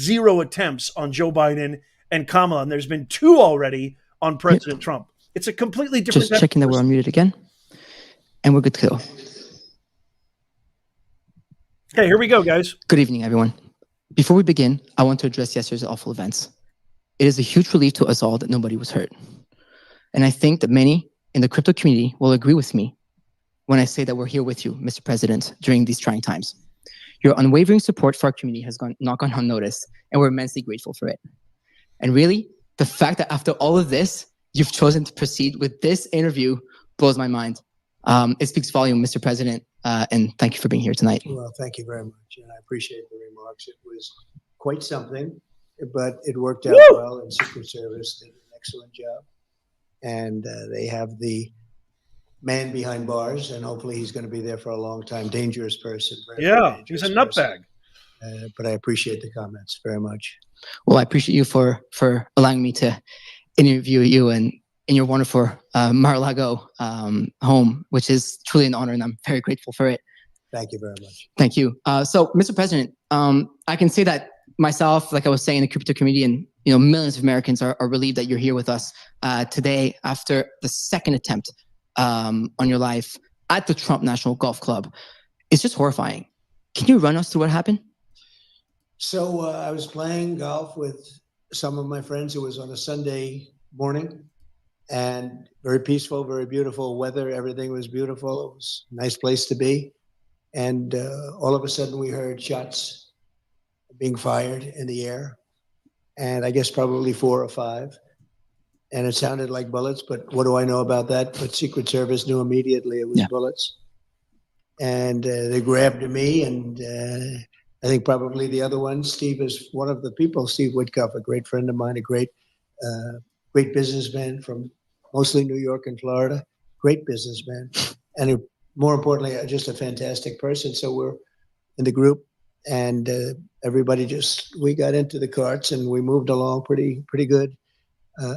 0 attempts on Joe Biden and Kamala, and there's been 2 already on President Trump. It's a completely different. Just checking that we're unmuted again, and we're good to go. Okay, here we go, guys. Good evening, everyone. Before we begin, I want to address yesterday's awful events. It is a huge relief to us all that nobody was hurt. And I think that many in the crypto community will agree with me when I say that we're here with you, Mr. President, during these trying times. Your unwavering support for our community has not gone unnoticed, and we're immensely grateful for it. And really, the fact that after all of this, you've chosen to proceed with this interview blows my mind. It speaks volume, Mr. President, and thank you for being here tonight. Well, thank you very much, and I appreciate the remarks. It was quite something, but it worked out well, and Secret Service did an excellent job. And they have the man behind bars, and hopefully he's going to be there for a long time. Dangerous person. Very he's a nutbag. But I appreciate the comments very much. Well, I appreciate you for allowing me to interview you in your wonderful Mar-A-Lago home, which is truly an honor, and I'm very grateful for it. Thank you very much. Thank you. So, Mr. President, I can say that myself, like I was saying, the crypto community and millions of Americans are relieved that you're here with us today after the second attempt on your life at the Trump National Golf Club. It's just horrifying. Can you run us through what happened? So I was playing golf with some of my friends. It was on a Sunday morning, and very peaceful, very beautiful weather. Everything was beautiful. It was a nice place to be. And all of a sudden we heard shots being fired in the air. And I guess probably 4 or 5. And it sounded like bullets, but what do I know about that? But Secret Service knew immediately it was bullets. And they grabbed me, and I think probably the other one, Steve is one of the people, Steve Witkoff, a great friend of mine, a great businessman from mostly New York and Florida, great businessman. And more importantly, just a fantastic person. So we're in the group, and everybody we got into the carts and we moved along pretty good.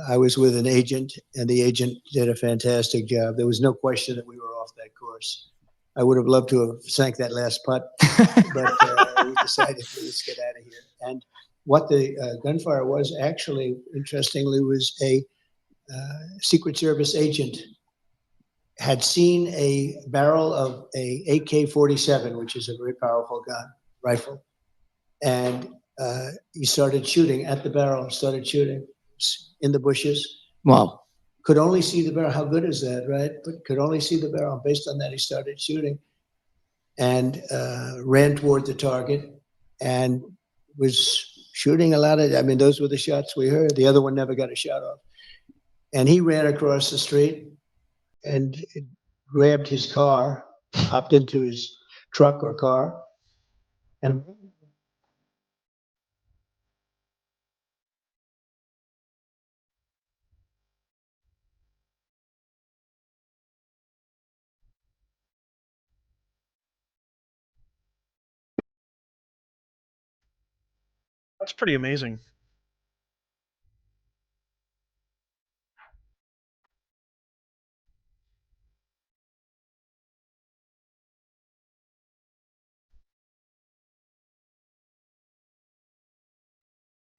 I was with an agent, and the agent did a fantastic job. There was no question that we were off that course. I would have loved to have sank that last putt, but we decided, let's get out of here. And what the gunfire was actually, interestingly, was a Secret Service agent had seen a barrel of a AK-47, which is a very powerful rifle. And he started shooting at the barrel, started shooting in the bushes. Wow. Could only see the barrel. How good is that, right? But could only see the barrel. Based on that, he started shooting and ran toward the target and was shooting a lot of, those were the shots we heard. The other one never got a shot off. And he ran across the street and grabbed his car, hopped into his truck or car, and That's pretty amazing.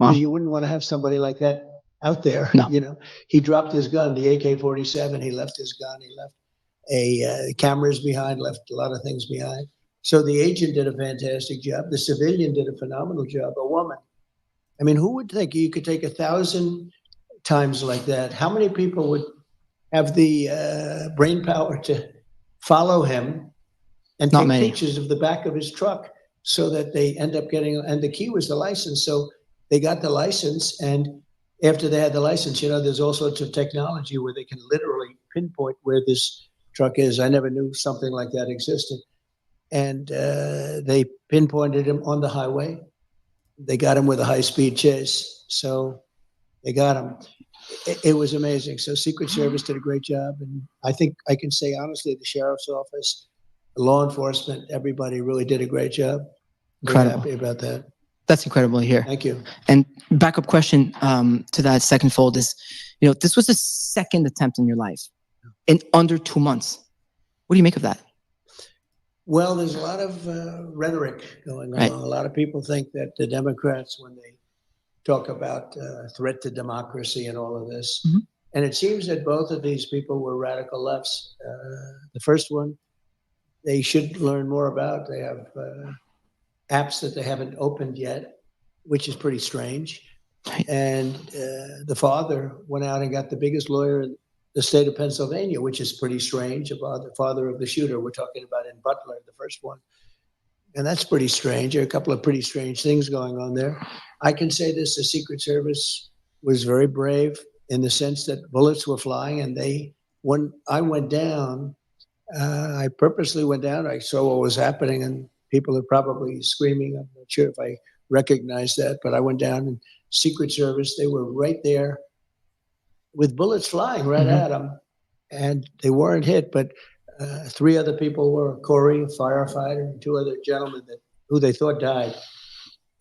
Wow. You wouldn't want to have somebody like that out there. No. He dropped his gun, the AK-47. He left his gun. He left cameras behind, left a lot of things behind. So the agent did a fantastic job. The civilian did a phenomenal job. A woman. Who would think you could take 1,000 times like that? How many people would have the brain power to follow him and take pictures of the back of his truck so that they end up getting, and the key was the license. So they got the license, and after they had the license, there's all sorts of technology where they can literally pinpoint where this truck is. I never knew something like that existed. And they pinpointed him on the highway. They got him with a high-speed chase. So they got him. It was amazing. So Secret Service did a great job. And I think I can say, honestly, the sheriff's office, the law enforcement, everybody really did a great job. Very happy about that. That's incredible to hear. Thank you. And backup question to that second fold is, this was the second attempt in your life in under 2 months. What do you make of that? Well, there's a lot of rhetoric going on. Right. A lot of people think that the Democrats, when they talk about threat to democracy and all of this, Mhm. and it seems that both of these people were radical lefts. The first one, they should learn more about. They have apps that they haven't opened yet, which is pretty strange. Right. And the father went out and got the biggest lawyer in the state of Pennsylvania, which is pretty strange, about the father of the shooter we're talking about in Butler, the first one. And that's pretty strange. There are a couple of pretty strange things going on there. I can say this, the Secret Service was very brave in the sense that bullets were flying, and when I went down, I purposely went down. I saw what was happening, and people are probably screaming. I'm not sure if I recognize that, but I went down, and Secret Service, they were right there with bullets flying right at them, and they weren't hit. But three other people were: Corey, a firefighter, and two other gentlemen who they thought died.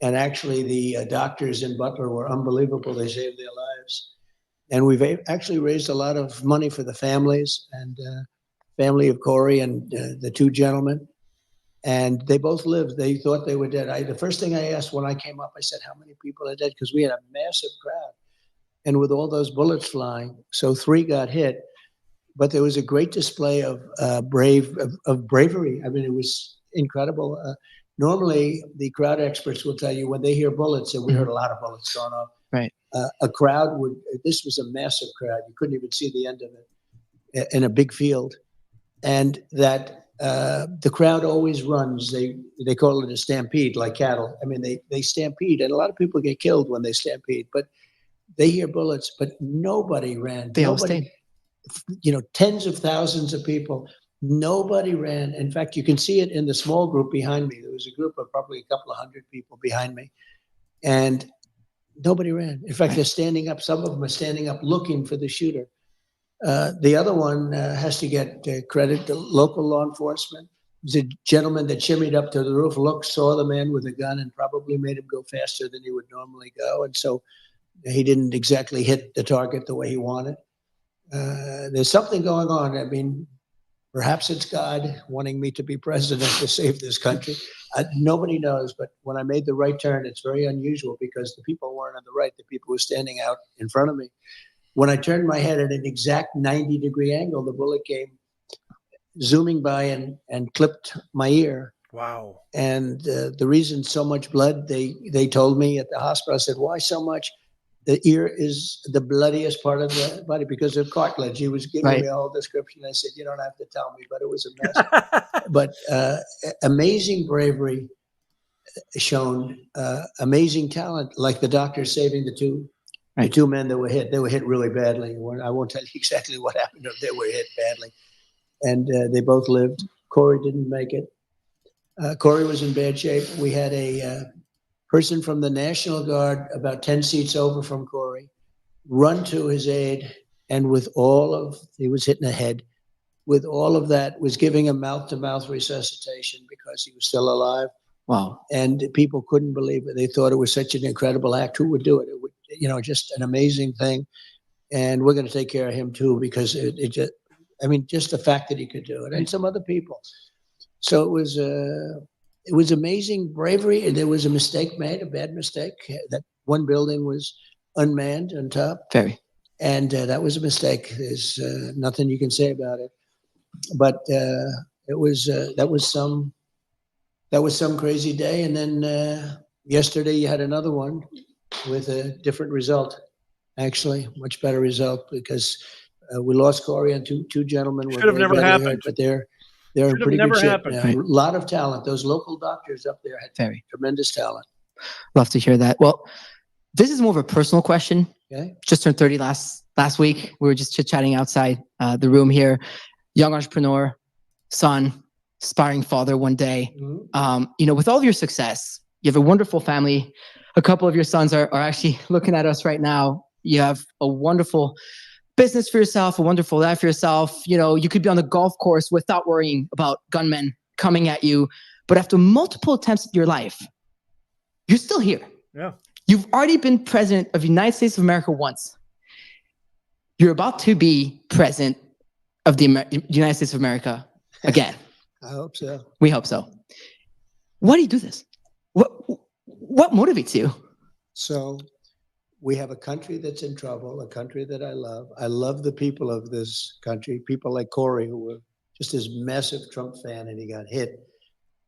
And actually, the doctors in Butler were unbelievable. They saved their lives. And we've actually raised a lot of money for the families and family of Corey and the two gentlemen. And they both lived. They thought they were dead. The first thing I asked when I came up, I said, how many people are dead? Because we had a massive crowd. And with all those bullets flying, so three got hit. But there was a great display of bravery. I mean, it was incredible. Normally, the crowd experts will tell you when they hear bullets, and we heard a lot of bullets going off. Right. A crowd this was a massive crowd. You couldn't even see the end of it in a big field. And that the crowd always runs. They call it a stampede, like cattle. I mean, they stampede, and a lot of people get killed when they stampede, but they hear bullets, but nobody ran. They all stayed. Tens of thousands of people. Nobody ran. In fact, you can see it in the small group behind me. There was a group of probably a couple of hundred people behind me, and nobody ran. In fact, they're standing up. Some of them are standing up looking for the shooter. The other one has to get credit to local law enforcement. The gentleman that shimmied up to the roof saw the man with a gun and probably made him go faster than he would normally go. And so he didn't exactly hit the target the way he wanted. There's something going on. I mean, perhaps it's God wanting me to be president to save this country. Nobody knows, but when I made the right turn, it's very unusual because the people weren't on the right. The people were standing out in front of me. When I turned my head at an exact 90-degree angle, the bullet came zooming by and clipped my ear. Wow. And the reason so much blood, they told me at the hospital, I said, why so much? The ear is the bloodiest part of the body because of cartilage. He was giving me a whole description. I said, you don't have to tell me, but it was a mess. But amazing bravery shown, amazing talent, like the doctor saving the two men that were hit. They were hit really badly. I won't tell you exactly what happened. They were hit badly. And they both lived. Corey didn't make it. Corey was in bad shape. We had a person from the National Guard about 10 seats over from Corey run to his aid, and he was hit in the head. With all of that, was giving him mouth-to-mouth resuscitation because he was still alive. Wow. And people couldn't believe it. They thought it was such an incredible act. Who would do it? It would, just an amazing thing. And we're going to take care of him too, because just the fact that he could do it, and some other people. So it was amazing bravery. There was a mistake made, a bad mistake. That one building was unmanned on top. Very. And that was a mistake. There's nothing you can say about it. But that was some crazy day. And then yesterday you had another one with a different result. Actually, much better result, because we lost Corey and two gentlemen. Should have never happened. But they're in pretty good shape now. Right. A lot of talent. Those local doctors up there had tremendous talent. Love to hear that. Well, this is more of a personal question. Okay. Just turned 30 last week. We were just chit-chatting outside the room here. Young entrepreneur, son, aspiring father one day. Mm-hmm. With all of your success, you have a wonderful family. A couple of your sons are actually looking at us right now. You have a wonderful business for yourself, a wonderful life for yourself. You could be on the golf course without worrying about gunmen coming at you. But after multiple attempts at your life, you're still here. Yeah. You've already been president of the United States of America once. You're about to be president of the United States of America again. I hope so. We hope so. Why do you do this? What motivates you? So we have a country that's in trouble, a country that I love. I love the people of this country, people like Corey, who were just this massive Trump fan and he got hit.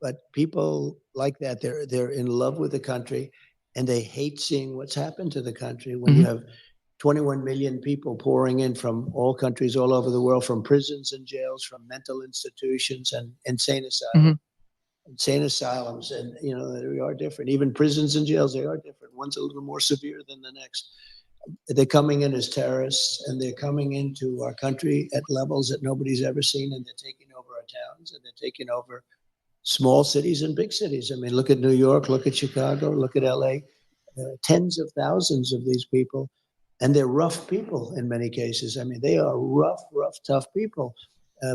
But people like that, they're in love with the country and they hate seeing what's happened to the country when you have 21 million people pouring in from all countries all over the world, from prisons and jails, from mental institutions and insane asylums. Insane asylums, and you know they are different. Even prisons and jails, they are different. One's a little more severe than the next. They're coming in as terrorists, and they're coming into our country at levels that nobody's ever seen, and they're taking over our towns, and they're taking over small cities and big cities. I mean, look at New York, look at Chicago, look at LA. Tens of thousands of these people, and they're rough people in many cases. I mean, they are rough, tough people.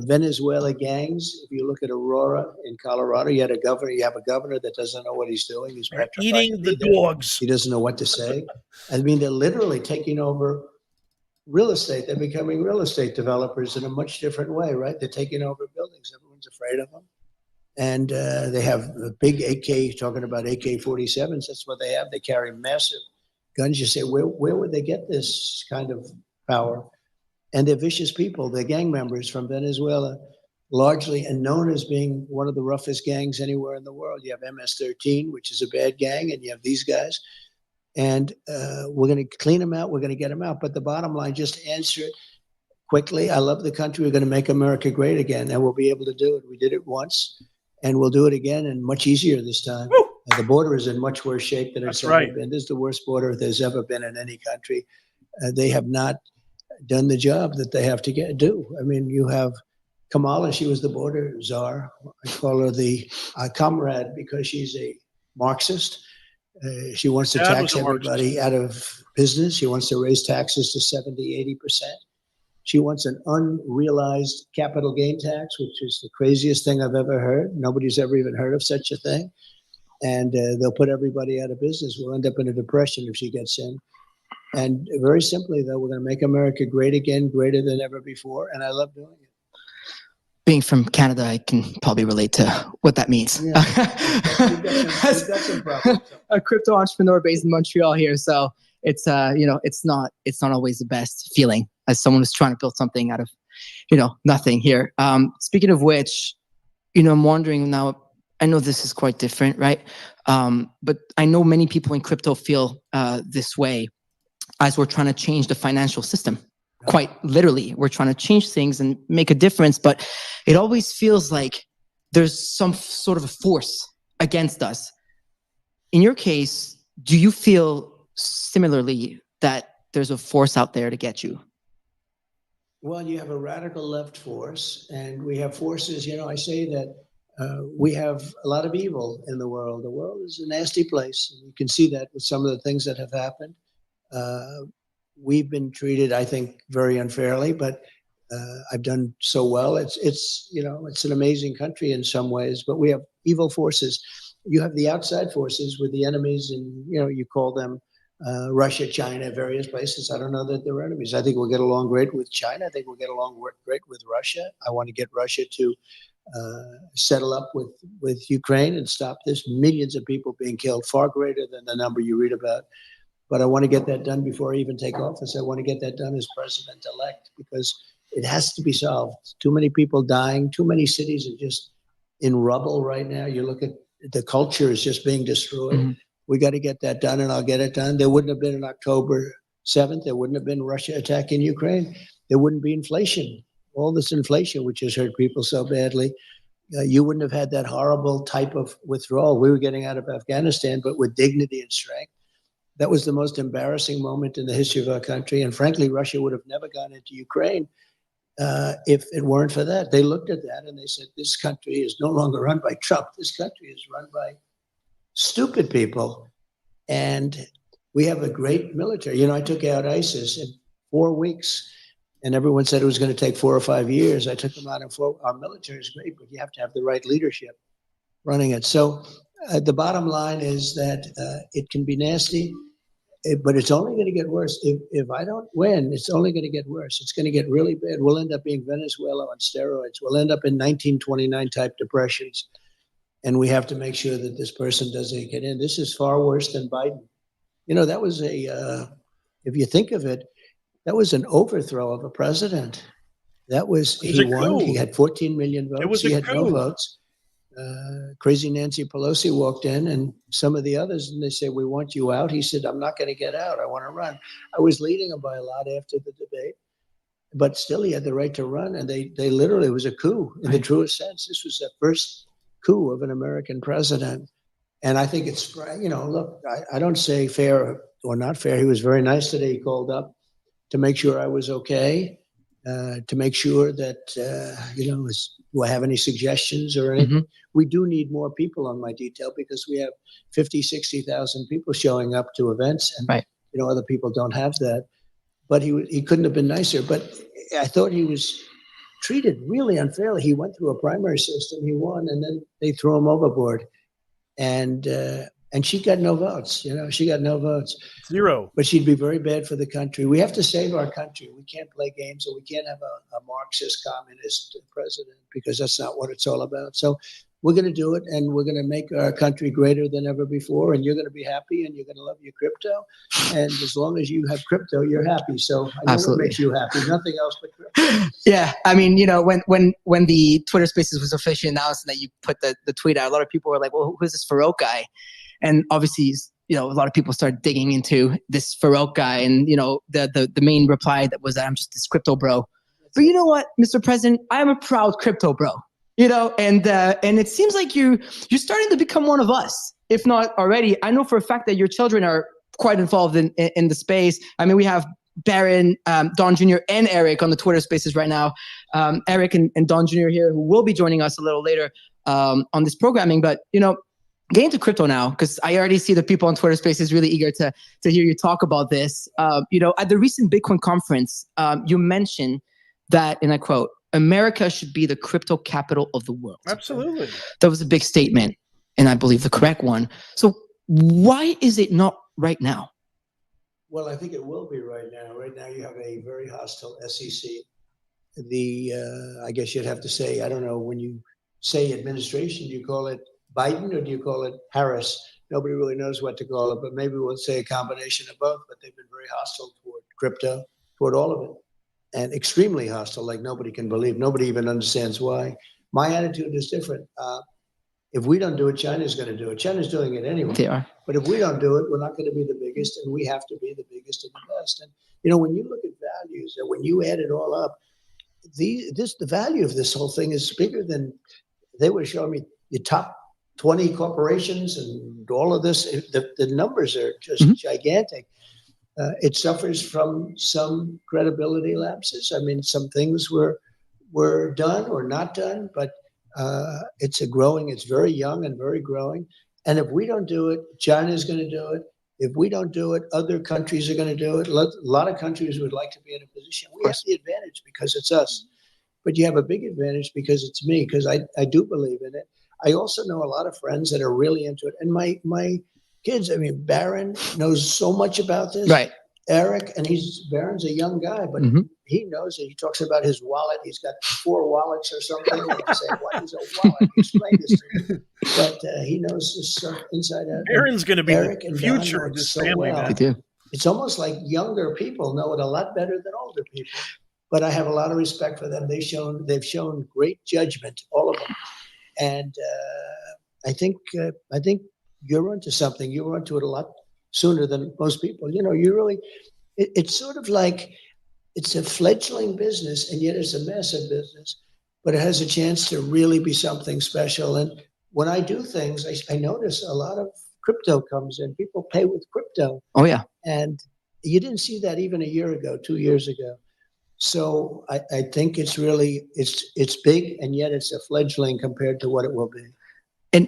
Venezuela gangs. If you look at Aurora in Colorado, you have a governor that doesn't know what he's doing. He's petrified Eating the dogs. He doesn't know what to say. I mean, they're literally taking over real estate. They're becoming real estate developers in a much different way, right? They're taking over buildings. Everyone's afraid of them. And they have a big AK, talking about AK-47s. That's what they have. They carry massive guns. You say, where would they get this kind of power? And they're vicious people. They're gang members from Venezuela, largely, and known as being one of the roughest gangs anywhere in the world. You have MS-13, which is a bad gang, and you have these guys. And we're going to clean them out. We're going to get them out. But the bottom line, just answer it quickly. I love the country. We're going to make America great again, and we'll be able to do it. We did it once, and we'll do it again, and much easier this time. The border is in much worse shape than it's ever been. This is the worst border there's ever been in any country. They have not done the job that they have to do. I mean, you have Kamala, she was the border czar. I call her the comrade because she's a Marxist. She wants to tax everybody out of business. She wants to raise taxes to 70, 80%. She wants an unrealized capital gain tax, which is the craziest thing I've ever heard. Nobody's ever even heard of such a thing. And they'll put everybody out of business. We'll end up in a depression if she gets in. And very simply, though, we're going to make America great again, greater than ever before. And I love doing it. Being from Canada, I can probably relate to what that means. Yeah. We've got some problems. A crypto entrepreneur based in Montreal here. So it's, it's not always the best feeling as someone who's trying to build something out of, nothing here. Speaking of which, I'm wondering now, I know this is quite different, right? But I know many people in crypto feel this way as we're trying to change the financial system. Quite literally, we're trying to change things and make a difference, but it always feels like there's some sort of a force against us. In your case, do you feel similarly that there's a force out there to get you? Well, you have a radical left force, and we have forces, I say that we have a lot of evil in the world. The world is a nasty place. And you can see that with some of the things that have happened. We've been treated, I think, very unfairly, but I've done so well. It's an amazing country in some ways, but we have evil forces. You have the outside forces with the enemies, and you call them Russia, China, various places. I don't know that they're enemies. I think we'll get along great with China. I think we'll get along great with Russia. I want to get Russia to settle up with Ukraine and stop this. Millions of people being killed, far greater than the number you read about. But I want to get that done before I even take office. I want to get that done as president-elect because it has to be solved. Too many people dying. Too many cities are just in rubble right now. You look at the culture is just being destroyed. Mm-hmm. We got to get that done, and I'll get it done. There wouldn't have been an October 7th. There wouldn't have been Russia attacking Ukraine. There wouldn't be inflation. All this inflation, which has hurt people so badly. You wouldn't have had that horrible type of withdrawal. We were getting out of Afghanistan, but with dignity and strength. That was the most embarrassing moment in the history of our country. And frankly, Russia would have never gone into Ukraine if it weren't for that. They looked at that and they said, this country is no longer run by Trump. This country is run by stupid people. And we have a great military. I took out ISIS in 4 weeks. And everyone said it was going to take 4 or 5 years. I took them out in 4. Our military is great, but you have to have the right leadership running it. So the bottom line is that it can be nasty. But it's only going to get worse. If I don't win, it's only going to get worse. It's going to get really bad. We'll end up being Venezuela on steroids. We'll end up in 1929 type depressions. And we have to make sure that this person doesn't get in. This is far worse than Biden. You know, that was if you think of it, that was an overthrow of a president. That was, he won. He had 14 million votes. He had no votes. Crazy Nancy Pelosi walked in, and some of the others, and they say, we want you out. He said, I'm not going to get out. I want to run. I was leading him by a lot after the debate, but still he had the right to run. And they literally, it was a coup in the truest sense. This was the first coup of an American president. And I think it's, you know, look, I don't say fair or not fair. He was very nice today. He called up to make sure I was okay, to make sure that, you know, do I have any suggestions or anything? Mm-hmm. We do need more people on my detail because we have 50, 60,000 people showing up to events, and you know, other people don't have that. But he couldn't have been nicer. But I thought he was treated really unfairly. He went through a primary system, he won, and then they threw him overboard. And she got no votes. You know, she got no votes. Zero. But she'd be very bad for the country. We have to save our country. We can't play games, and we can't have a Marxist communist president, because that's not what it's all about. So we're going to do it, and we're going to make our country greater than ever before, and you're going to be happy, and you're going to love your crypto. And as long as you have crypto, you're happy. So I know what makes you happy. Nothing else but crypto. Yeah. I mean, you know, when the Twitter Spaces was officially announced and that you put the tweet out, a lot of people were like, well, who's this Farouk guy? And obviously, you know, a lot of people started digging into this Farouk guy, and you know, the main reply that was that I'm just this crypto bro. But you know what, Mr. President, I am a proud crypto bro. You know, and it seems like you're starting to become one of us, if not already. I know for a fact that your children are quite involved in the space. I mean, we have Baron, Don Jr., and Eric on the Twitter Spaces right now. Eric and Don Jr. here, who will be joining us a little later on this programming. But you know, get into crypto now, because I already see the people on Twitter Spaces really eager to hear you talk about this. You know, at the recent Bitcoin conference, you mentioned that, and I quote, America should be the crypto capital of the world. Absolutely. That was a big statement, and I believe the correct one. So why is it not right now? Well, I think it will be right now. Right now you have a very hostile SEC. I guess you'd have to say, I don't know, when you say administration, do you call it Biden or do you call it Harris? Nobody really knows what to call it, but maybe we'll say a combination of both. But they've been very hostile toward crypto, toward all of it. And extremely hostile, like nobody can believe. Nobody even understands why. My attitude is different. If we don't do it, China's going to do it. China's doing it anyway. They are. But if we don't do it, we're not going to be the biggest, and we have to be the biggest and the best. And you know, when you look at values, and when you add it all up, the value of this whole thing is bigger than they were showing me. The top 20 corporations and all of this. The numbers are just gigantic. It suffers from some credibility lapses. I mean, some things were done or not done, but it's very young and very growing. And if we don't do it, China's going to do it. If we don't do it, other countries are going to do it. A lot of countries would like to be in a position. We have the advantage because it's us. But you have a big advantage because it's me, because I do believe in it. I also know a lot of friends that are really into it. And my kids, I mean, Baron knows so much about this. Right. Eric, and Baron's a young guy, but he knows it. He talks about his wallet. He's got 4 wallets or something. And I say, what is a wallet? Explain this to me. But he knows this stuff inside out. Baron's going to be Eric the future of this family. Well. It's almost like younger people know it a lot better than older people. But I have a lot of respect for them. They've shown great judgment, all of them. And I think you're onto something. You're onto it a lot sooner than most people. You know, it's sort of like it's a fledgling business, and yet it's a massive business, but it has a chance to really be something special. And when I do things, I notice a lot of crypto comes in. People pay with crypto. Oh, yeah. And you didn't see that even a year ago, 2 years ago. So I think it's really, it's big, and yet it's a fledgling compared to what it will be. And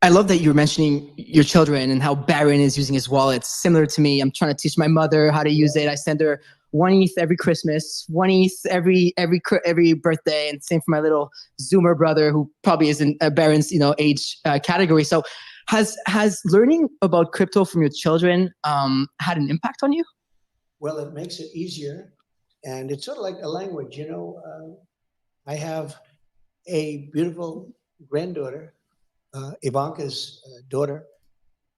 I love that you were mentioning your children and how Baron is using his wallet. Similar to me, I'm trying to teach my mother how to use it. I send her 1 ETH every Christmas, 1 ETH every birthday, and same for my little Zoomer brother, who probably isn't Baron's age category. So Has learning about crypto from your children had an impact on you? Well, it makes it easier, and it's sort of like a language. I have a beautiful granddaughter, Ivanka's daughter,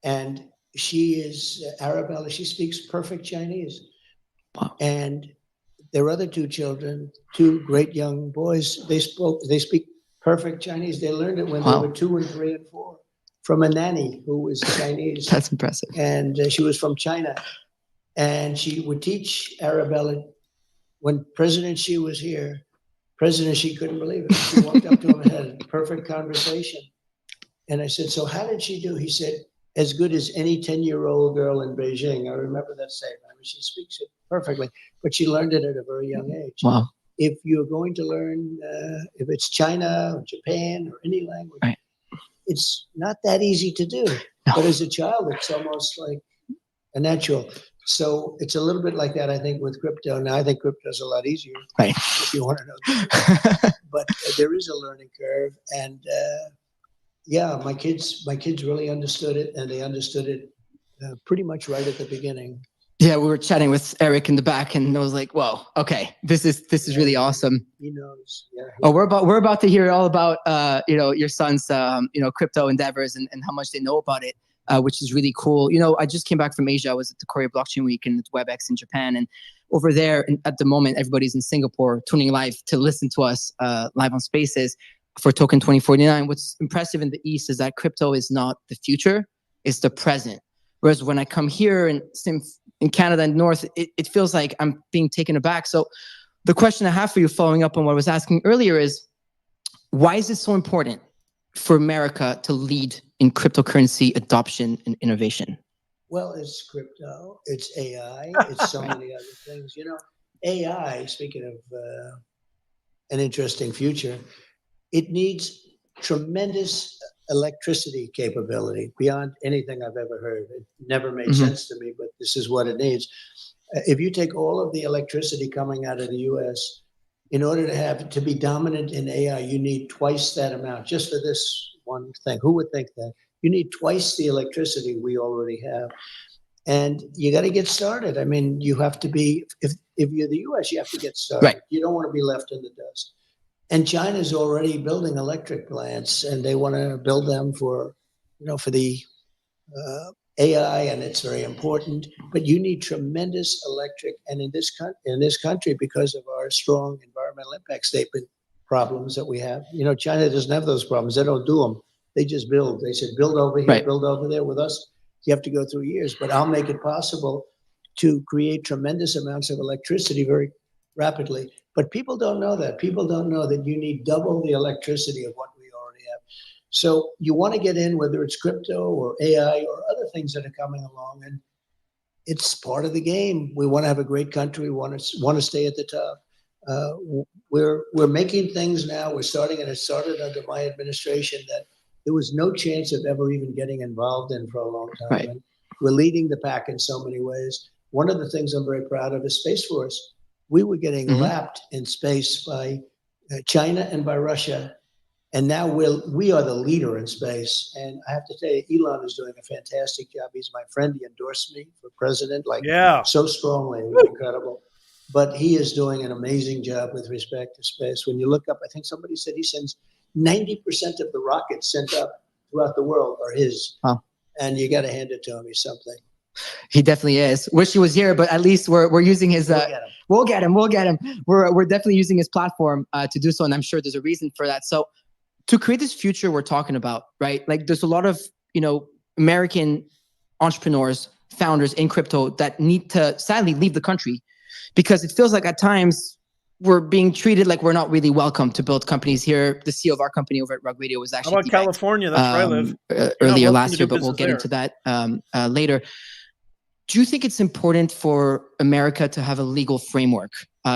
and she is Arabella. She speaks perfect Chinese. Wow. And their other two children, two great young boys, they speak perfect Chinese. They learned it when Wow. they were 2 and 3 and 4 from a nanny who was Chinese. That's impressive. And she was from China. And she would teach Arabella. When President Xi was here, President Xi couldn't believe it. She walked up to him and had a perfect conversation. And I said, so how did she do? He said, as good as any 10-year-old girl in Beijing. I remember that statement. I mean, she speaks it perfectly, but she learned it at a very young age. Wow. If you're going to learn, if it's China or Japan or any language, right. It's not that easy to do. No. But as a child, it's almost like a natural. So it's a little bit like that, I think, with crypto. Now, I think crypto is a lot easier, right. if you want to know the truth. But there is a learning curve. And yeah, my kids really understood it, and they understood it pretty much right at the beginning. Yeah, we were chatting with Eric in the back, and I was like, "Whoa, okay, this is really awesome." He knows. Yeah. Oh, we're about to hear all about your son's crypto endeavors and how much they know about it, which is really cool. I just came back from Asia. I was at the Korea Blockchain Week and WebEx in Japan, and over there, and at the moment, everybody's in Singapore tuning live to listen to us live on Spaces for Token 2049. What's impressive in the East is that crypto is not the future; it's the present. Whereas when I come here in Canada and North, it feels like I'm being taken aback. So the question I have for you, following up on what I was asking earlier, is why is it so important for America to lead in cryptocurrency adoption and innovation? Well, it's crypto, it's AI, it's so many other things. AI, speaking of an interesting future, it needs tremendous electricity capability beyond anything I've ever heard. It never made sense to me, but this is what it needs. If you take all of the electricity coming out of the US, in order to be dominant in AI, you need twice that amount, just for this one thing. Who would think that? You need twice the electricity we already have. And you got to get started. I mean, you have to be, if you're the US, you have to get started. Right. You don't want to be left in the dust. And China's already building electric plants, and they want to build them for the AI, and it's very important. But you need tremendous electric, and in this country, because of our strong environmental impact statement problems that we have, China doesn't have those problems. They don't do them. They just build. They said, build over here, build over there. With us, you have to go through years. But I'll make it possible to create tremendous amounts of electricity very rapidly. But people don't know that. People don't know that you need double the electricity of what we already have. So you want to get in, whether it's crypto or AI or other things that are coming along, and it's part of the game. We want to have a great country. We want to stay at the top. We're making things now. We're starting, and it started under my administration, that there was no chance of ever even getting involved in for a long time. Right. And we're leading the pack in so many ways. One of the things I'm very proud of is Space Force. We were getting lapped in space by China and by Russia. And now we are the leader in space. And I have to tell you, Elon is doing a fantastic job. He's my friend. He endorsed me for president, so strongly. It was incredible. But he is doing an amazing job with respect to space. When you look up, I think somebody said he sends 90% of the rockets sent up throughout the world are his. Wow. And you got to hand it to him. He's something. He definitely is. Wish he was here, but at least we're using his. We'll get him. We're definitely using his platform to do so, and I'm sure there's a reason for that. So, to create this future we're talking about, right? Like, there's a lot of American entrepreneurs, founders in crypto that need to sadly leave the country because it feels like at times we're being treated like we're not really welcome to build companies here. The CEO of our company over at Rug Radio was actually how about California? That's where I live. Earlier last year, but we'll get into that later. Do you think it's important for America to have a legal framework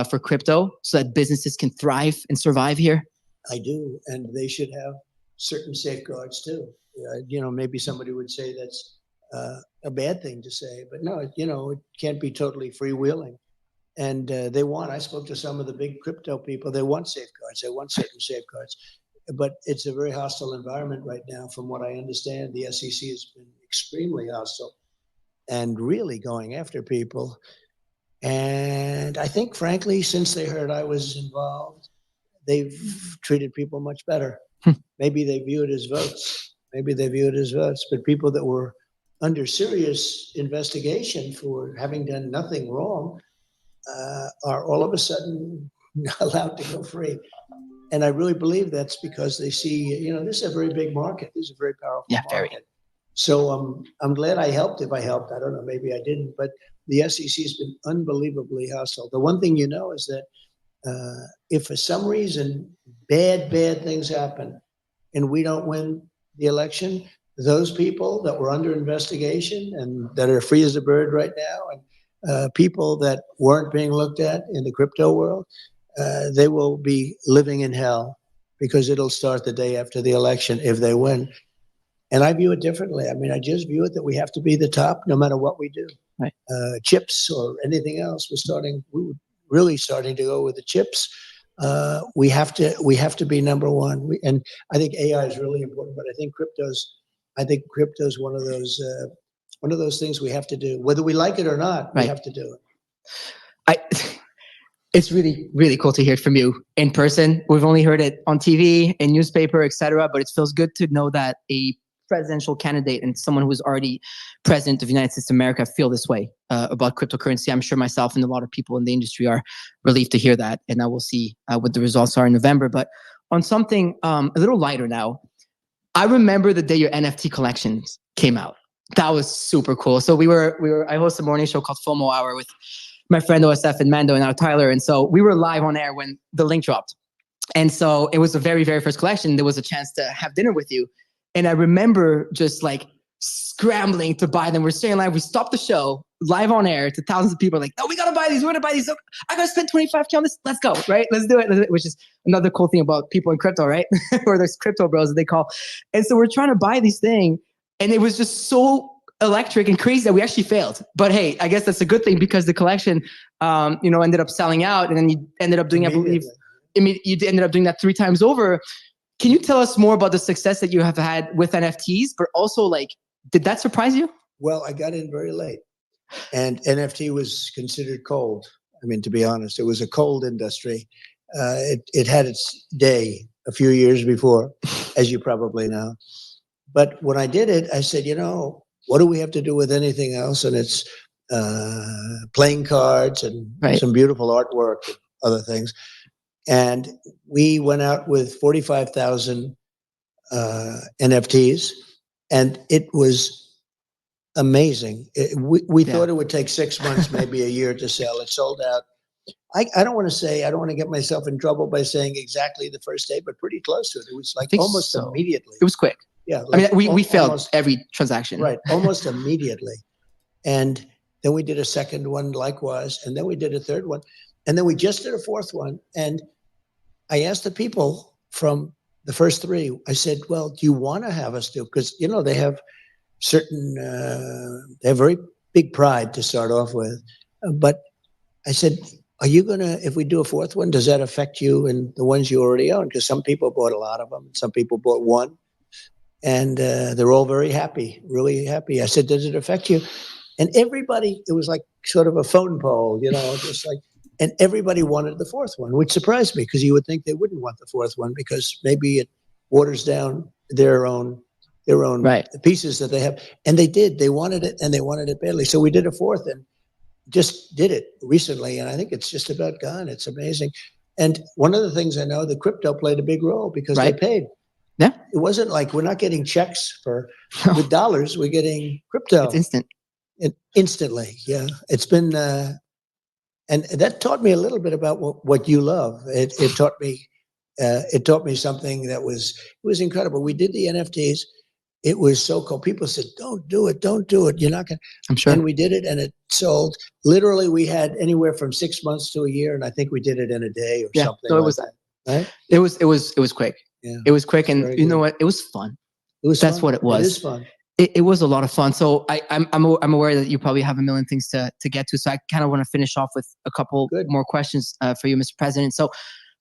for crypto so that businesses can thrive and survive here? I do, and they should have certain safeguards too. Maybe somebody would say that's a bad thing to say, but no, it can't be totally freewheeling. And I spoke to some of the big crypto people. They want safeguards. They want certain safeguards. but it's a very hostile environment right now. From what I understand, the SEC has been extremely hostile and really going after people. And I think, frankly, since they heard I was involved, they've treated people much better. Maybe they view it as votes. Maybe they view it as votes. But people that were under serious investigation for having done nothing wrong are all of a sudden allowed to go free. And I really believe that's because they see, you know, this is a very big market. This is a very powerful market. Very. So I'm glad I helped. If I helped, I don't know, maybe I didn't. But the SEC has been unbelievably hostile. The one thing you know is that if for some reason bad things happen and we don't win the election, those people that were under investigation and that are free as a bird right now, and people that weren't being looked at in the crypto world, they will be living in hell because it'll start the day after the election if they win. And I view it differently. I mean, I just view it that we have to be the top no matter what we do. Right. Chips or anything else, we were really starting to go with the chips. We have to be number one. And I think AI is really important, but I think crypto's one of those things we have to do. Whether we like it or not, we have to do it. It's really, really cool to hear it from you in person. We've only heard it on TV, in newspaper, etc. But it feels good to know that a presidential candidate and someone who's already president of the United States of America feel this way about cryptocurrency. I'm sure myself and a lot of people in the industry are relieved to hear that. And I will see what the results are in November. But on something a little lighter now, I remember the day your NFT collections came out. That was super cool. So I host a morning show called FOMO Hour with my friend OSF and Mando and now Tyler. And so we were live on air when the link dropped. And so it was the very, very first collection. There was a chance to have dinner with you. And I remember just like scrambling to buy them. We're staying live. We stopped the show live on air to thousands of people like, no, we got to buy these. We're going to buy these. I got to spend $25K on this. Let's go. Right. Let's do it. Which is another cool thing about people in crypto, right? Or there's crypto bros that they call. And so we're trying to buy these things. And it was just so electric and crazy that we actually failed. But hey, I guess that's a good thing because the collection, ended up selling out. And then you ended up doing, you ended up doing that 3 times over. Can you tell us more about the success that you have had with NFTs, but also did that surprise you? Well, I got in very late and NFT was considered cold. I mean, to be honest, it was a cold industry. It had its day a few years before, as you probably know. But when I did it, I said, what do we have to do with anything else? And it's playing cards and some beautiful artwork and other things. And we went out with 45,000 NFTs, and it was amazing. We thought it would take 6 months, maybe a year to sell. It sold out. I don't want to get myself in trouble by saying exactly the first day, but pretty close to it. It was almost immediatmeately. It was quick. Yeah. We failed every transaction. Right. Almost immediately. And then we did a second one likewise. And then we did a third one. And then we just did a fourth one. And I asked the people from the first 3, I said, well, do you want to have us do? Because, they have they have very big pride to start off with. But I said, are you going to, if we do a fourth one, does that affect you and the ones you already own? Because some people bought a lot of them. Some people bought one. And they're all very happy, really happy. I said, does it affect you? And everybody, it was like sort of a phone poll, just like, and everybody wanted the fourth one, which surprised me because you would think they wouldn't want the fourth one because maybe it waters down their own pieces that they have. And they did. They wanted it, and they wanted it badly. So we did a fourth and just did it recently. And I think it's just about gone. It's amazing. And one of the things I know, the crypto played a big role because they paid. Yeah. It wasn't like we're not getting checks with dollars. We're getting crypto. It's instant. Instantly. Yeah. It's been, and that taught me a little bit about what you love. It taught me something that was incredible. We did the NFTs. It was so cool. People said, don't do it. You're not going to. I'm sure. And we did it and it sold. Literally, we had anywhere from 6 months to a year. And I think we did it in a day or something. So it was that. Right? It was quick. Yeah. It was quick. And you know what? It was fun. That's fun. What it was. It is fun. It was a lot of fun. So I'm aware that you probably have a million things to get to. So I kind of want to finish off with a couple more questions for you, Mr. President. So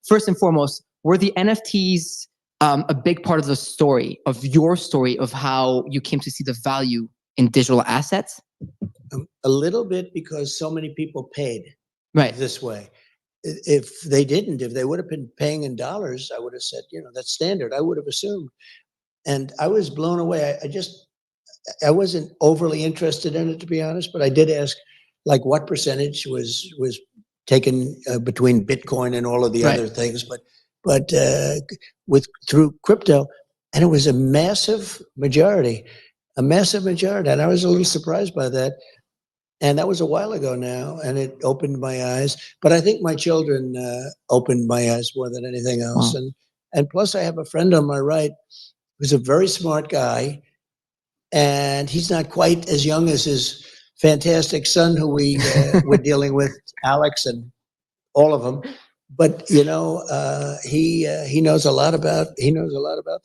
first and foremost, were the NFTs a big part of the story, of your story, of how you came to see the value in digital assets? A little bit, because so many people paid Right. this way. If they didn't, if they would have been paying in dollars, I would have said, that's standard. I would have assumed. And I was blown away. I wasn't overly interested in it, to be honest, but I did ask, like, what percentage was taken between Bitcoin and all of the other things, but through crypto, and it was a massive majority, and I was a little surprised by that. And that was a while ago now, and it opened my eyes. But I think my children opened my eyes more than anything else. Wow. And plus, I have a friend on my right who's a very smart guy, and he's not quite as young as his fantastic son, who we're dealing with, Alex, and all of them. But he knows a lot about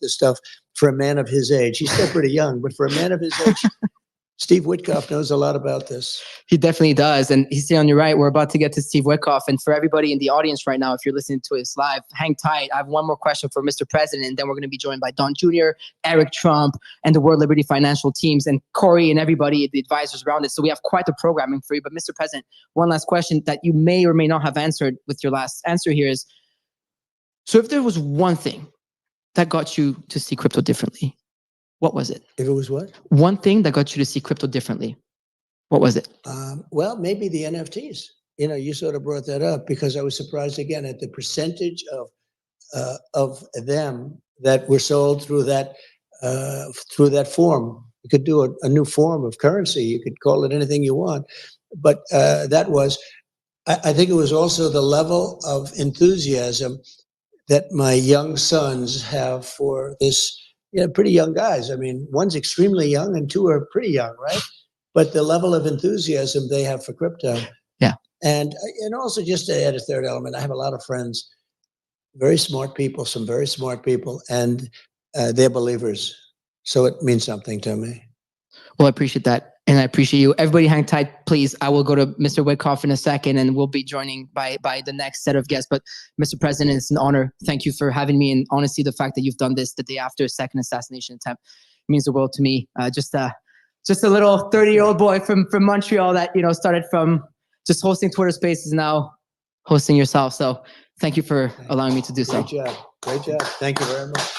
this stuff for a man of his age. He's still pretty young, but for a man of his age, Steve Witkoff knows a lot about this. He definitely does. And he's sitting on your right. We're about to get to Steve Witkoff. And for everybody in the audience right now, if you're listening to us live, hang tight. I have one more question for Mr. President, and then we're going to be joined by Don Jr., Eric Trump, and the World Liberty Financial teams, and Corey and everybody, the advisors around it. So we have quite the programming for you. But Mr. President, one last question that you may or may not have answered with your last answer here is, so if there was one thing that got you to see crypto differently, what was it? If it was what? One thing that got you to see crypto differently. What was it? Well, maybe the NFTs. You sort of brought that up, because I was surprised again at the percentage of them that were sold through that form. You could do a new form of currency. You could call it anything you want, but that was. I think it was also the level of enthusiasm that my young sons have for this. Pretty young guys. I mean, one's extremely young and two are pretty young, right? But the level of enthusiasm they have for crypto. Yeah. And also, just to add a third element, I have a lot of friends, some very smart people, and they're believers. So it means something to me. Well, I appreciate that. And I appreciate you. Everybody hang tight, please. I will go to Mr. Witkoff in a second, and we'll be joining by the next set of guests. But Mr. President, it's an honor. Thank you for having me. And honestly, the fact that you've done this the day after a second assassination attempt means the world to me. Just a little 30-year-old boy from Montreal that, started from just hosting Twitter Spaces, now hosting yourself. So thank you for allowing me to do so. Great job. Thank you very much.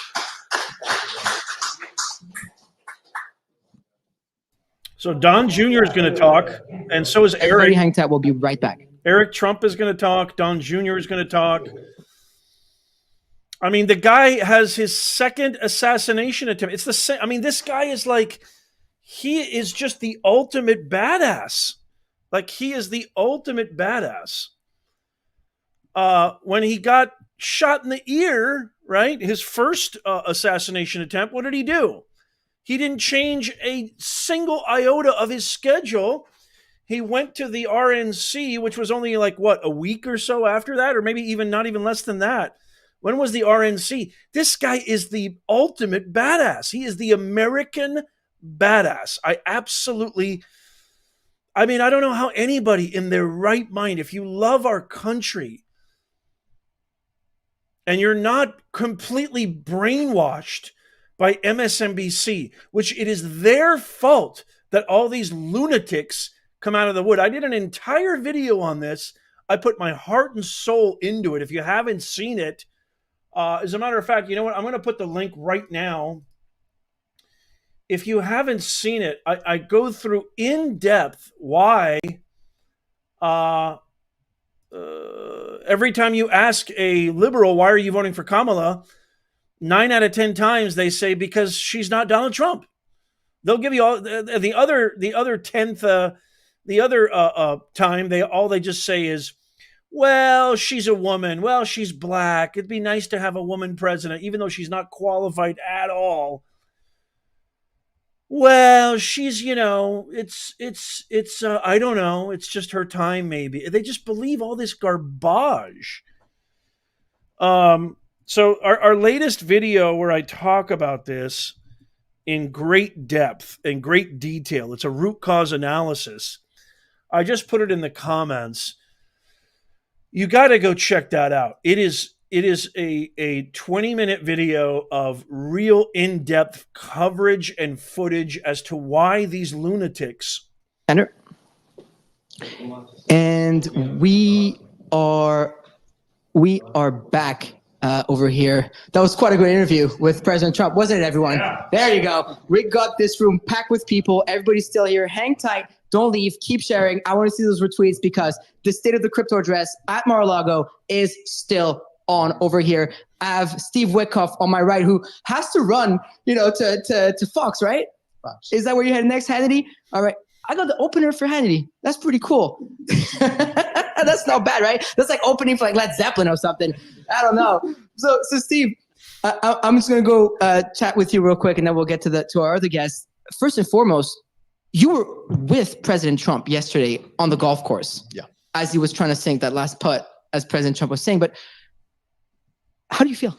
So Don Jr. is going to talk, and so is Everybody Eric. hang tight. We'll be right back. Eric Trump is going to talk. Don Jr. is going to talk. I mean, the guy has his second assassination attempt. It's the same. I mean, this guy is like, he is just the ultimate badass. Like, he is the ultimate badass. When he got shot in the ear, right, his first assassination attempt, what did he do? He didn't change a single iota of his schedule. He went to the RNC, which was only like, a week or so after that, or maybe not even less than that. When was the RNC? This guy is the ultimate badass. He is the American badass. I don't know how anybody in their right mind, if you love our country and you're not completely brainwashed by MSNBC, which it is their fault that all these lunatics come out of the wood. I did an entire video on this. I put my heart and soul into it. If you haven't seen it, as a matter of fact, you know what? I'm going to put the link right now. If you haven't seen it, I go through in depth why every time you ask a liberal, why are you voting for Kamala? 9 out of 10 times they say because she's not Donald Trump. They'll give you all the other time they just say is, well, she's a woman. Well, she's black. It'd be nice to have a woman president, even though she's not qualified at all. Well, she's, I don't know. It's just her time, maybe. They just believe all this garbage. So our latest video where I talk about this in great depth and great detail, it's a root cause analysis. I just put it in the comments. You got to go check that out. It is It is a 20-minute video of real in-depth coverage and footage as to why these lunatics. And we are back over here. That was quite a good interview with President Trump, wasn't it, everyone? Yeah. There you go. Rick got this room packed with people. Everybody's still here. Hang tight. Don't leave. Keep sharing. I want to see those retweets because the State of the Crypto address at Mar-A-Lago is still on over here. I have Steve Witkoff on my right, who has to run, to Fox, right? Fox. Is that where you're headed next, Hannity? All right. I got the opener for Hannity. That's pretty cool. That's not bad, right? That's like opening for like Led Zeppelin or something. I don't know. So Steve, I'm just gonna go chat with you real quick, and then we'll get to our other guests. First and foremost, you were with President Trump yesterday on the golf course. Yeah. As he was trying to sink that last putt, as President Trump was saying. But how do you feel?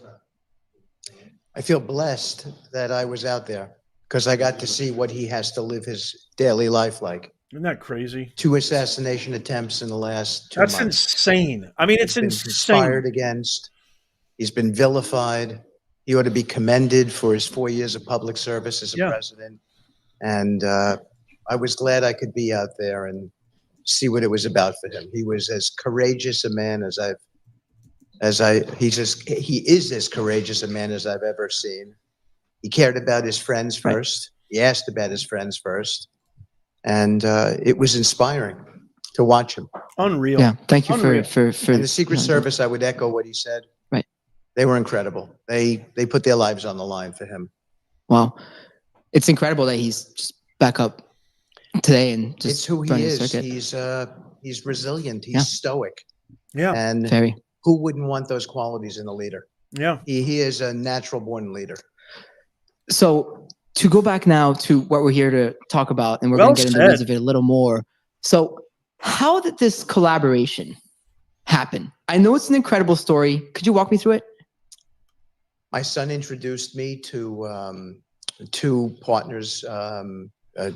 I feel blessed that I was out there because I got to see what he has to live his daily life like. Isn't that crazy? 2 assassination attempts in the last 2 That's months. insane. I mean, it's He's been insane. conspired against. He's been vilified. He ought to be commended for his 4 years of public service as a president. And I was glad I could be out there and see what it was about for him. He was as courageous a man he is as courageous a man as I've ever seen. He cared about his friends first. He asked about his friends first. And it was inspiring to watch him. Unreal. Yeah, thank you for and the Secret Service. I would echo what he said. Right, they were incredible. They put their lives on the line for him. Wow, it's incredible that he's just back up today and just. It's who he is. He's resilient. He's stoic. Yeah, and very. Who wouldn't want those qualities in a leader? Yeah, he is a natural born leader. So to go back now to what we're here to talk about, and we're going to get into the weeds of it a little more. So how did this collaboration happen? I know it's an incredible story. Could you walk me through it? My son introduced me to two partners,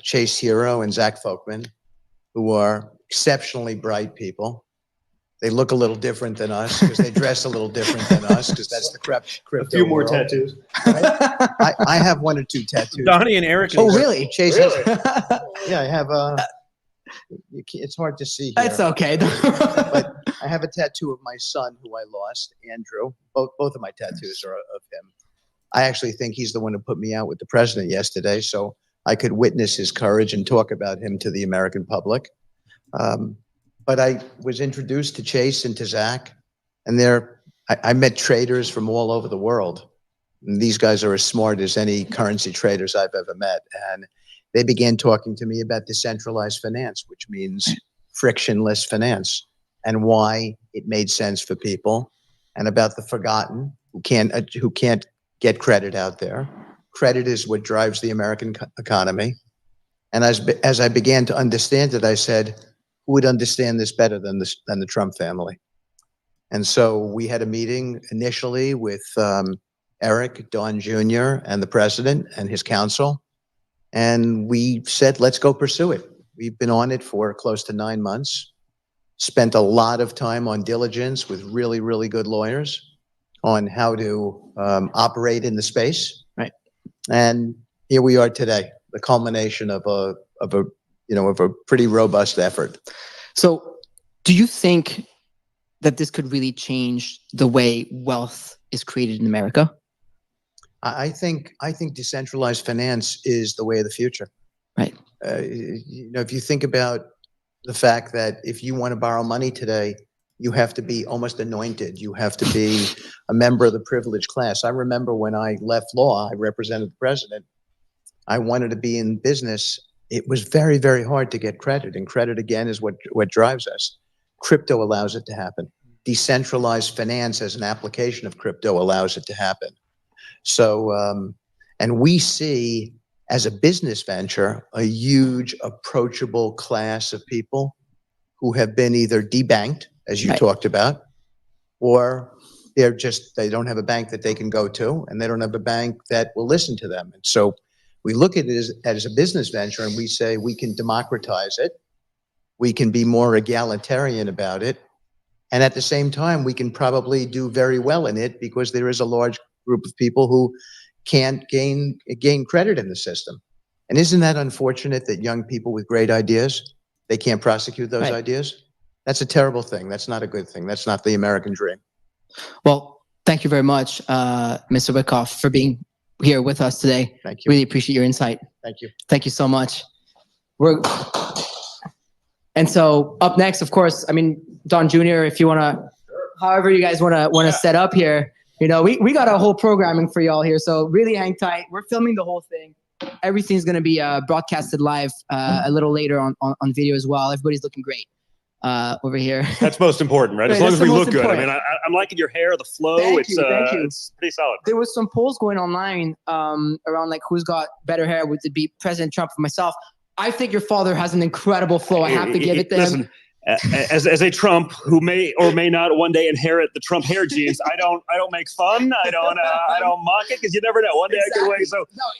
Chase Hero and Zach Folkman, who are exceptionally bright people. They look a little different than us because they dress a little different than us because that's the crypto A few more world. tattoos. I have 1 or 2 tattoos. Donnie and Eric. Oh, really? Chase has, yeah, I have it's hard to see here. That's okay. But I have a tattoo of my son who I lost, Andrew. Both of my tattoos are of him. I actually think he's the one who put me out with the president yesterday, so I could witness his courage and talk about him to the American public. But I was introduced to Chase and to Zach, and I met traders from all over the world. And these guys are as smart as any currency traders I've ever met. And they began talking to me about decentralized finance, which means frictionless finance, and why it made sense for people, and about the forgotten who can't get credit out there. Credit is what drives the American economy. And as I began to understand it, I said, who would understand this better than the Trump family? And so we had a meeting initially with Eric, Don Jr., and the president and his counsel. And we said, let's go pursue it. We've been on it for close to 9 months, spent a lot of time on diligence with really, really good lawyers on how to operate in the space. Right. And here we are today, the culmination of a pretty robust effort. So do you think that this could really change the way wealth is created in America? I think decentralized finance is the way of the future. Right. If you think about the fact that if you want to borrow money today, you have to be almost anointed. You have to be a member of the privileged class. I remember when I left law, I represented the president. I wanted to be in business. It was very, very hard to get credit, and credit again is what drives us. Crypto allows it to happen. Decentralized finance as an application of crypto allows it to happen. So, and we see as a business venture, a huge approachable class of people who have been either debanked, as you talked about, or they don't have a bank that they can go to, and they don't have a bank that will listen to them. And so we look at it as a business venture, and we say we can democratize it. We can be more egalitarian about it. And at the same time, we can probably do very well in it because there is a large group of people who can't gain credit in the system. And isn't that unfortunate that young people with great ideas, they can't prosecute those ideas? That's a terrible thing. That's not a good thing. That's not the American dream. Well, thank you very much, Mr. Witkoff, for being here with us today. Thank you. Really appreciate your insight. Thank you. Thank you so much. And so up next, of course, I mean, Don Jr., if you want to, however you guys want to set up here, you know, we got a whole programming for y'all here. So really hang tight. We're filming the whole thing. Everything's going to be broadcasted live a little later on video as well. Everybody's looking great over here. That's most important, right? As long as we look good. I mean, I'm liking your hair, the flow. Thank you. It's pretty solid. There was some polls going online around like who's got better hair. Would it be President Trump or myself? I think your father has an incredible flow. I have to give it to him. As a Trump who may or may not one day inherit the Trump hair genes, I don't make fun. I don't mock it because you never know. One day I could wait.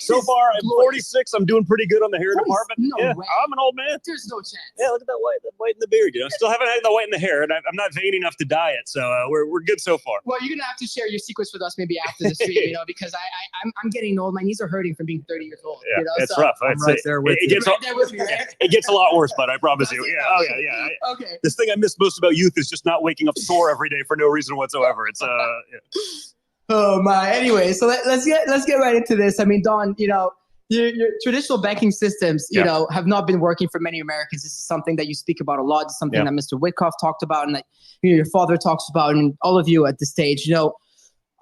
So far I'm 46. I'm doing pretty good on the hair department. I'm an old man. There's no chance. Yeah, look at that white in the beard. You know, still haven't had the white in the hair, and I'm not vain enough to dye it. So we're good so far. Well, you're gonna have to share your secrets with us maybe after the stream, you know, because I'm getting old. My knees are hurting from being 30 years old. Yeah, you know? It's rough. It gets a lot worse, but I promise you. Yeah. Oh yeah. Okay. This thing I miss most about youth is just not waking up sore every day for no reason whatsoever. It's Oh my. Anyway, so let's get right into this. I mean, Don, you know, your traditional banking systems, you know, have not been working for many Americans. This is something that you speak about a lot. It's something that Mr. Witkoff talked about, and that your father talks about, and all of you at this stage. You know,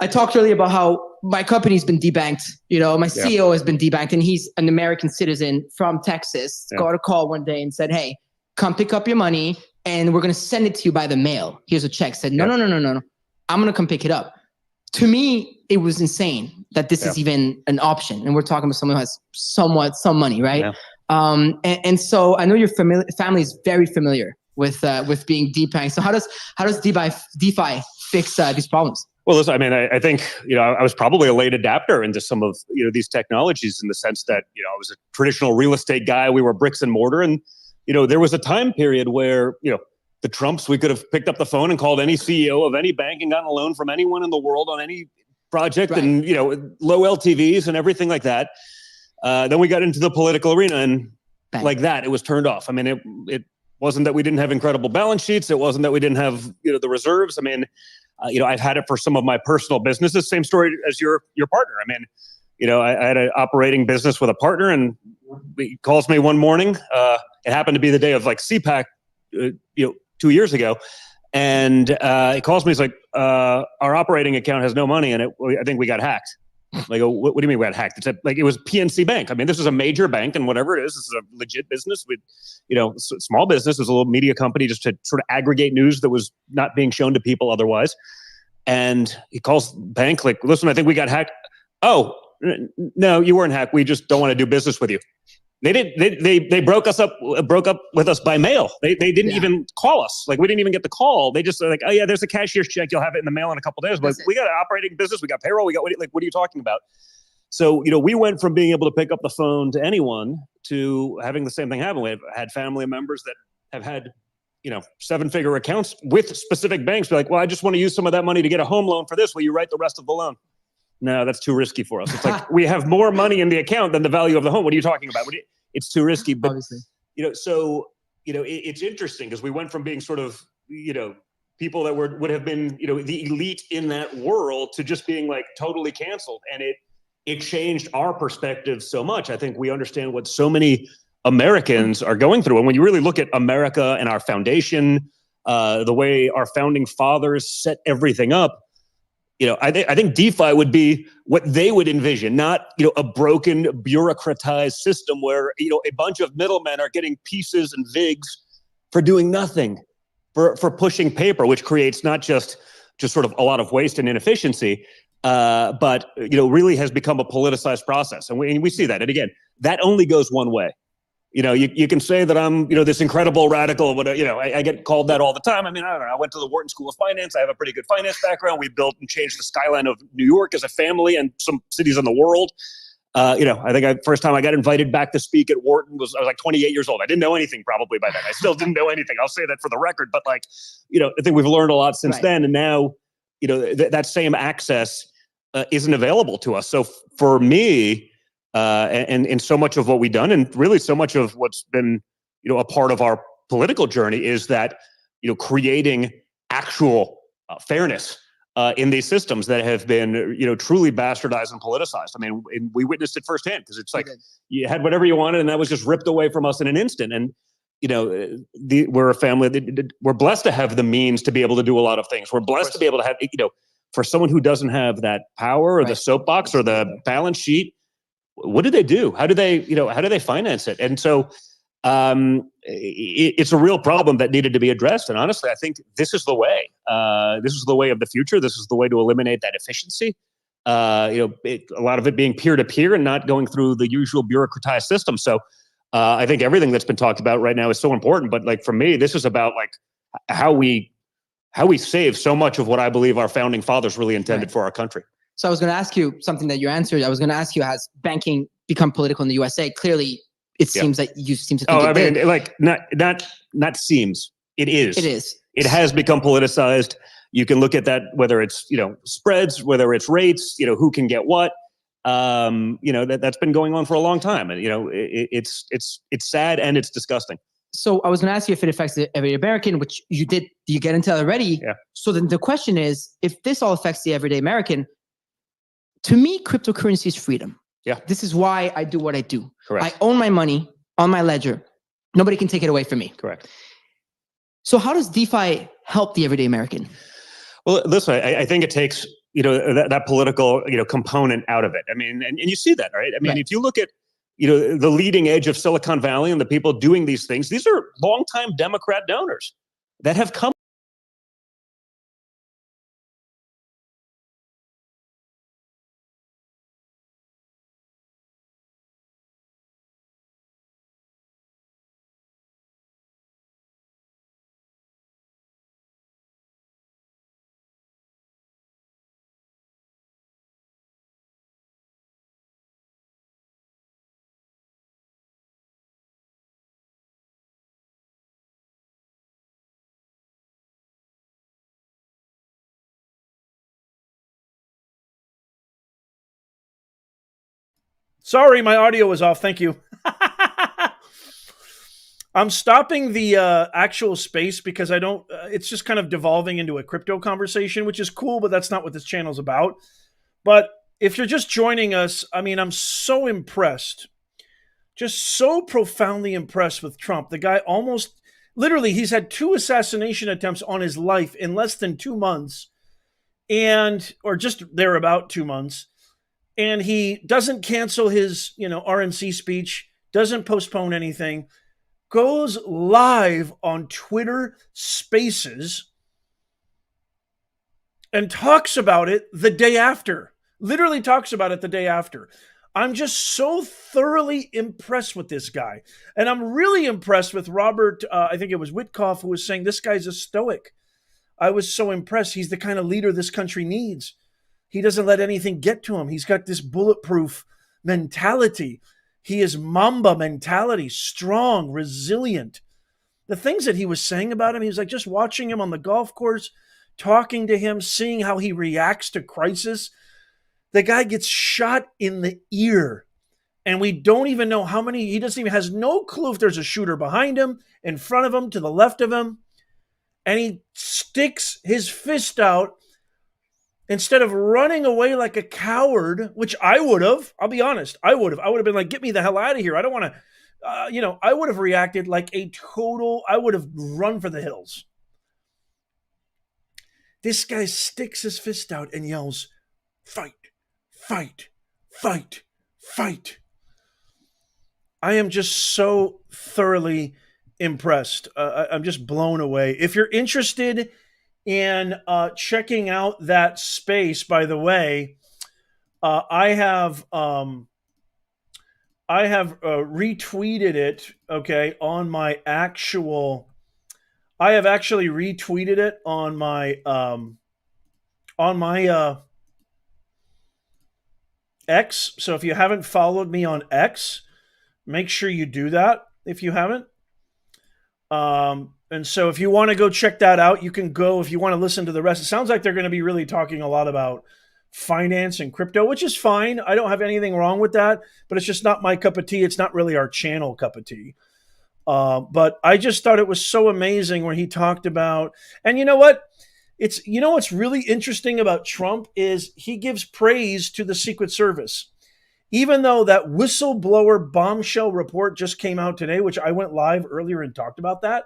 I talked earlier about how my company's been debanked. You know, my CEO has been debanked, and he's an American citizen from Texas. Got a call one day and said, "Hey, come pick up your money, and we're going to send it to you by the mail. Here's a check." Said, no. I'm going to come pick it up. To me, it was insane that this is even an option. And we're talking about someone who has some money, right? Yeah. And so I know your family is very familiar with being debanked. So how does DeFi fix these problems? Well, listen, I mean, I think, you know, I was probably a late adapter into some of, you know, these technologies in the sense that, you know, I was a traditional real estate guy. We were bricks and mortar. And, you know, there was a time period where, you know, the Trumps, we could have picked up the phone and called any CEO of any bank and gotten a loan from anyone in the world on any project and, you know, low LTVs and everything like that. Then we got into the political arena and like that, it was turned off. I mean, it wasn't that we didn't have incredible balance sheets. It wasn't that we didn't have, you know, the reserves. I mean, you know, I've had it for some of my personal businesses. Same story as your partner. I mean, you know, I had an operating business with a partner, and he calls me one morning. It happened to be the day of like CPAC, you know, 2 years ago. And he calls me, he's like, our operating account has no money in it. I think we got hacked. I go, what do you mean we got hacked? It's like, it was PNC Bank. I mean, this is a major bank, and whatever it is, this is a legit business with, you know, small business. It was a little media company just to sort of aggregate news that was not being shown to people otherwise. And he calls bank like, listen, I think we got hacked. Oh, no, you weren't hacked. We just don't want to do business with you. They broke up with us by mail. They didn't even call us. Like, we didn't even get the call. They just like, oh yeah, there's a cashier's check. You'll have it in the mail in a couple of days. But we got an operating business. We got payroll. We got what are you talking about? So, you know, we went from being able to pick up the phone to anyone to having the same thing happen. We've had family members that have had, you know, 7-figure accounts with specific banks. Be like, well, I just want to use some of that money to get a home loan for this. Will you write the rest of the loan? No, that's too risky for us. It's like, we have more money in the account than the value of the home. What are you talking about? It's too risky. But, obviously, you know, so, you know, it's interesting because we went from being sort of, you know, people that would have been, you know, the elite in that world to just being like totally canceled. And it changed our perspective so much. I think we understand what so many Americans are going through. And when you really look at America and our foundation, the way our founding fathers set everything up, you know, I think DeFi would be what they would envision, not, you know, a broken, bureaucratized system where, you know, a bunch of middlemen are getting pieces and VIGs for doing nothing, for pushing paper, which creates not just sort of a lot of waste and inefficiency, but, you know, really has become a politicized process. And we see that. And again, that only goes one way. You know, you can say that I'm, you know, this incredible radical, but, you know, I get called that all the time. I mean, I don't know. I went to the Wharton School of Finance. I have a pretty good finance background. We built and changed the skyline of New York as a family and some cities in the world. I think first time I got invited back to speak at Wharton I was like 28 years old. I didn't know anything probably by then. I still didn't know anything. I'll say that for the record, but like, I think we've learned a lot since then. And now, that same access isn't available to us. So for me, and so much of what we've done, and really so much of what's been, a part of our political journey is that, creating actual fairness in these systems that have been, truly bastardized and politicized. I mean, we witnessed it firsthand because it's like you had whatever you wanted, and that was just ripped away from us in an instant. And we're a family that we're blessed to have the means to be able to do a lot of things. We're blessed to be able to have, for someone who doesn't have that power or the soapbox or the balance sheet, what do they do? How do they finance it? And so it's a real problem that needed to be addressed. And honestly, I think this is the way. This is the way of the future. This is the way to eliminate that efficiency. A lot of it being peer-to-peer and not going through the usual bureaucratized system. So I think everything that's been talked about right now is so important. But like for me, this is about like how we save so much of what I believe our founding fathers really intended for our country. So I was going to ask you something that you answered. I was going to ask you, has banking become political in the USA? Clearly, it seems that you seem to think it did. Like not seems. It is. It is. It has become politicized. You can look at that, whether it's, spreads, whether it's rates, who can get what. That's been going on for a long time. And, it's sad and it's disgusting. So I was going to ask you if it affects the everyday American, which you did. You get into that already. Yeah. So then the question is, if this all affects the everyday American, to me, cryptocurrency is freedom. Yeah. This is why I do what I do. Correct. I own my money on my ledger. Nobody can take it away from me. Correct. So how does DeFi help the everyday American? Well, listen, I think it takes, that political, component out of it. I mean, and you see that, right? I mean, if you look at, the leading edge of Silicon Valley and the people doing these things, these are longtime Democrat donors that have come. Sorry, my audio was off. Thank you. I'm stopping the actual space because I don't. It's just kind of devolving into a crypto conversation, which is cool, but that's not what this channel's about. But if you're just joining us, I mean, I'm so impressed, just so profoundly impressed with Trump. The guy almost, literally, he's had 2 assassination attempts on his life in less than 2 months, or just there about 2 months. And he doesn't cancel his, RNC speech, doesn't postpone anything, goes live on Twitter Spaces and talks about it the day after. Literally talks about it the day after. I'm just so thoroughly impressed with this guy. And I'm really impressed with Robert, I think it was Witkoff, who was saying this guy's a stoic. I was so impressed. He's the kind of leader this country needs. He doesn't let anything get to him. He's got this bulletproof mentality. He is Mamba mentality, strong, resilient. The things that he was saying about him, he was like just watching him on the golf course, talking to him, seeing how he reacts to crisis. The guy gets shot in the ear, and we don't even know how many. He doesn't even has no clue if there's a shooter behind him, in front of him, to the left of him, and he sticks his fist out. Instead of running away like a coward, which I would have, I'll be honest, I would have been like, get me the hell out of here. I don't want to, I would have reacted like I would have run for the hills. This guy sticks his fist out and yells, fight, fight, fight, fight. I am just so thoroughly impressed. I'm just blown away. If you're interested in checking out that space, by the way, I have retweeted it. Okay, on my actual, I have actually retweeted it on my X. So if you haven't followed me on X, make sure you do that if you haven't. And so if you want to go check that out, you can go. If you want to listen to the rest, it sounds like they're going to be really talking a lot about finance and crypto, which is fine. I don't have anything wrong with that, but it's just not my cup of tea. It's not really our channel cup of tea. But I just thought it was so amazing when he talked about, and you know what? What's really interesting about Trump is he gives praise to the Secret Service. Even though that whistleblower bombshell report just came out today, which I went live earlier and talked about that,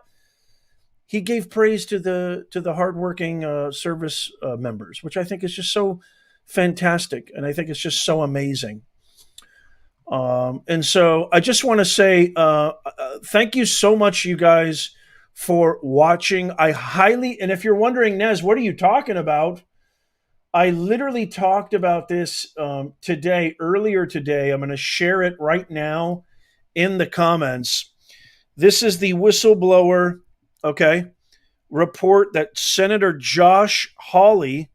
he gave praise to the hardworking service members, which I think is just so fantastic, and I think it's just so amazing. And so I just want to say thank you so much, you guys, for watching. And if you're wondering, Nez, what are you talking about? I literally talked about this earlier today. I'm going to share it right now in the comments. This is the whistleblower, report that Senator Josh Hawley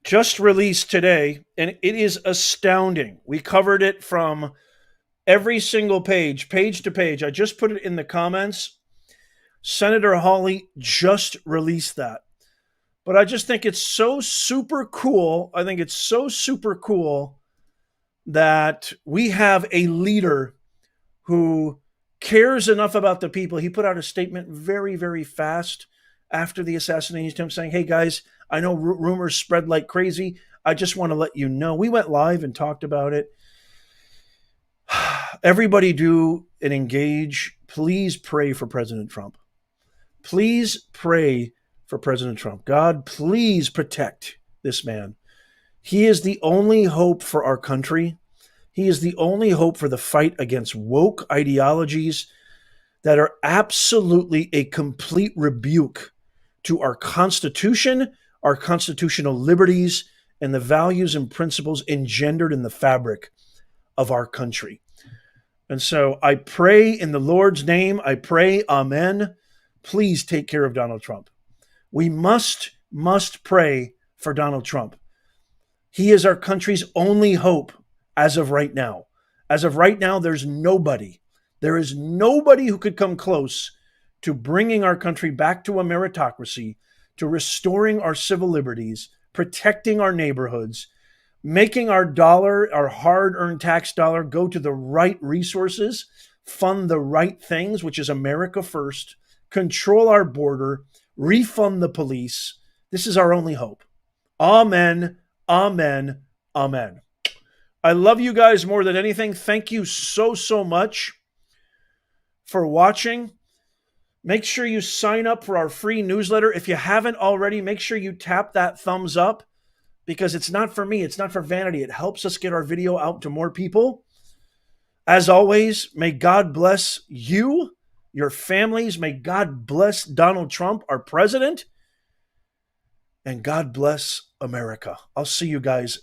just released today, and it is astounding. We covered it from every single page to page. I just put it in the comments. Senator Hawley just released that. But I just think it's so super cool. I think it's so super cool that we have a leader who cares enough about the people. He put out a statement very, very fast after the assassination attempt saying, hey, guys, I know rumors spread like crazy. I just want to let you know. We went live and talked about it. Everybody do and engage. Please pray for President Trump. Please pray for President Trump. God, please protect this man. He is the only hope for our country. He is the only hope for the fight against woke ideologies that are absolutely a complete rebuke to our Constitution, our constitutional liberties, and the values and principles engendered in the fabric of our country. And so I pray in the Lord's name, I pray, amen. Please take care of Donald Trump. We must pray for Donald Trump. He is our country's only hope as of right now. As of right now, there is nobody who could come close to bringing our country back to a meritocracy, to restoring our civil liberties, protecting our neighborhoods, making our dollar, our hard-earned tax dollar, go to the right resources, fund the right things, which is America first, control our border, refund the police. This is our only hope. Amen, amen, amen. I love you guys more than anything. Thank you so much for watching. Make sure you sign up for our free newsletter. If you haven't already, make sure you tap that thumbs up, because it's not for me. It's not for vanity. It helps us get our video out to more people. As always, may God bless you, your families. May God bless Donald Trump, our president. And God bless America. I'll see you guys